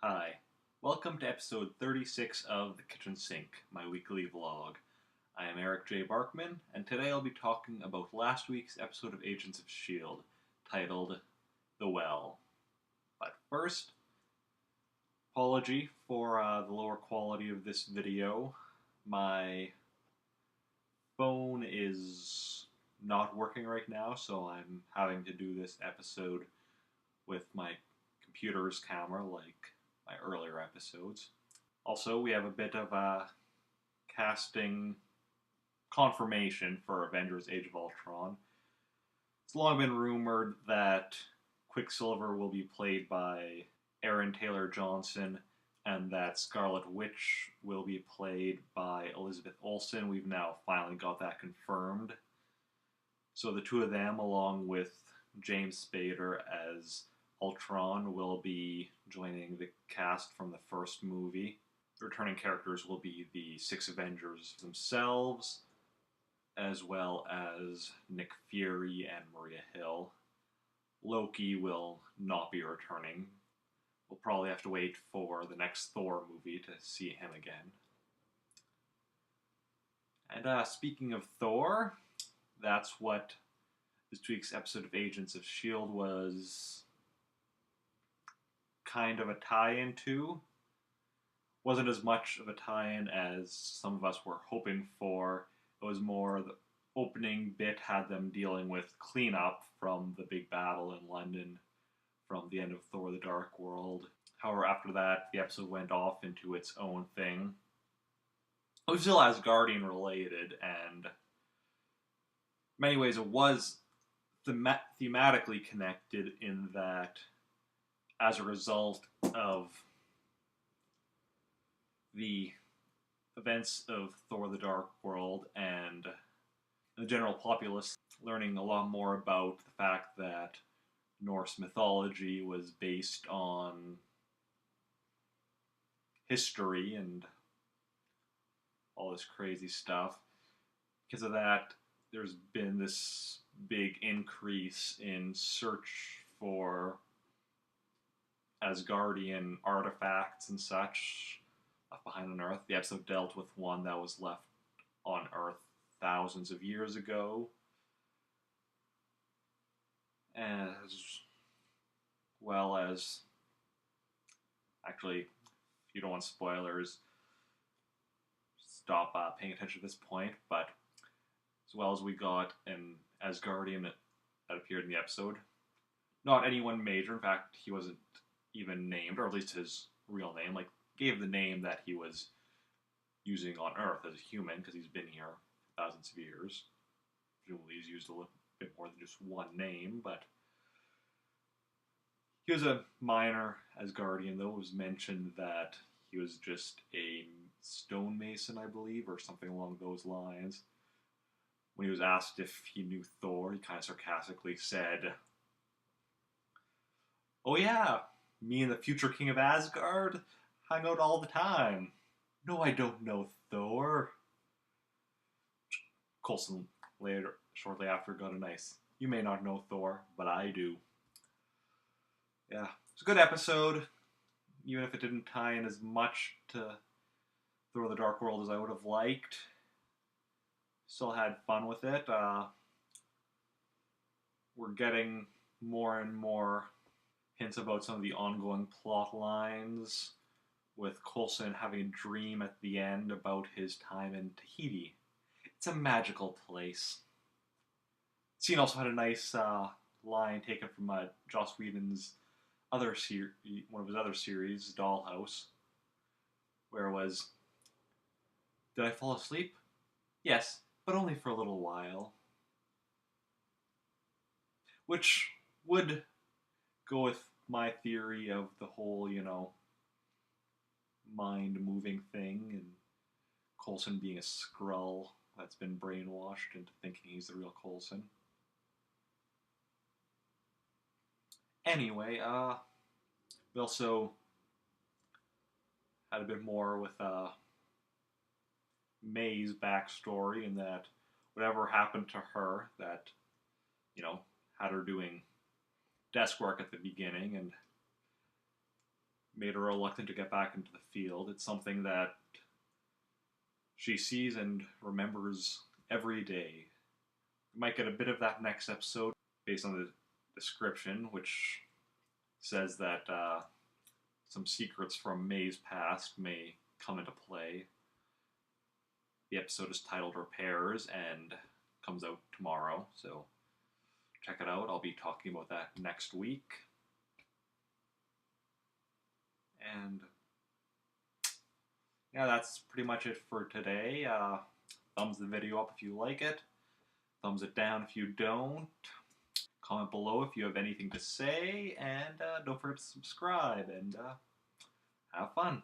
Hi, welcome to episode 36 of The Kitchen Sink, my weekly vlog. I am Eric J. Barkman, and today I'll be talking about last week's episode of Agents of S.H.I.E.L.D, titled The Well. But first, apology for the lower quality of this video. My phone is not working right now, so I'm having to do this episode with my computer's camera like my earlier episodes. Also, we have a bit of a casting confirmation for Avengers Age of Ultron. It's long been rumored that Quicksilver will be played by Aaron Taylor Johnson and that Scarlet Witch will be played by Elizabeth Olsen. We've now finally got that confirmed. So the two of them, along with James Spader as Ultron, will be joining the cast from the first movie. The returning characters will be the six Avengers themselves, as well as Nick Fury and Maria Hill. Loki will not be returning. We'll probably have to wait for the next Thor movie to see him again. And speaking of Thor, that's what this week's episode of Agents of S.H.I.E.L.D. was kind of a tie-in to. Wasn't as much of a tie-in as some of us were hoping for. It was more the opening bit had them dealing with cleanup from the big battle in London from the end of Thor the Dark World. However, after that, the episode went off into its own thing. It was still Asgardian related, and in many ways it was thematically connected in that as a result of the events of Thor the Dark World and the general populace learning a lot more about the fact that Norse mythology was based on history and all this crazy stuff. Because of that, there's been this big increase in search for Asgardian artifacts and such left behind on Earth. The episode dealt with one that was left on Earth thousands of years ago. As well as, actually, if you don't want spoilers, stop paying attention at this point, but as well as we got an Asgardian that appeared in the episode. Not anyone major, in fact, he wasn't even named, or at least his real name, like, gave the name that he was using on Earth as a human, because he's been here for thousands of years. Presumably he's used a little bit more than just one name, but he was a minor Asgardian, though. It was mentioned that he was just a stonemason, I believe, or something along those lines. When he was asked if he knew Thor, he kind of sarcastically said, "Oh yeah, me and the future king of Asgard hang out all the time. No, I don't know Thor." Coulson later, shortly after, got a nice, "You may not know Thor, but I do." Yeah, it's a good episode, even if it didn't tie in as much to Thor the Dark World as I would have liked. Still had fun with it. We're getting more and more hints about some of the ongoing plot lines, with Coulson having a dream at the end about his time in Tahiti. It's a magical place. The scene also had a nice line taken from Joss Whedon's one of his other series, Dollhouse, where it was, "Did I fall asleep? Yes, but only for a little while." Which would go with my theory of the whole, mind-moving thing, and Coulson being a Skrull that's been brainwashed into thinking he's the real Coulson. Anyway, we also had a bit more with May's backstory, in that whatever happened to her that, had her doing desk work at the beginning and made her reluctant to get back into the field. It's something that she sees and remembers every day. We might get a bit of that next episode based on the description, which says that some secrets from May's past may come into play. The episode is titled Repairs and comes out tomorrow, so check it out. I'll be talking about that next week. And yeah, that's pretty much it for today. Thumbs the video up if you like it. Thumbs it down if you don't. Comment below if you have anything to say. And don't forget to subscribe and have fun.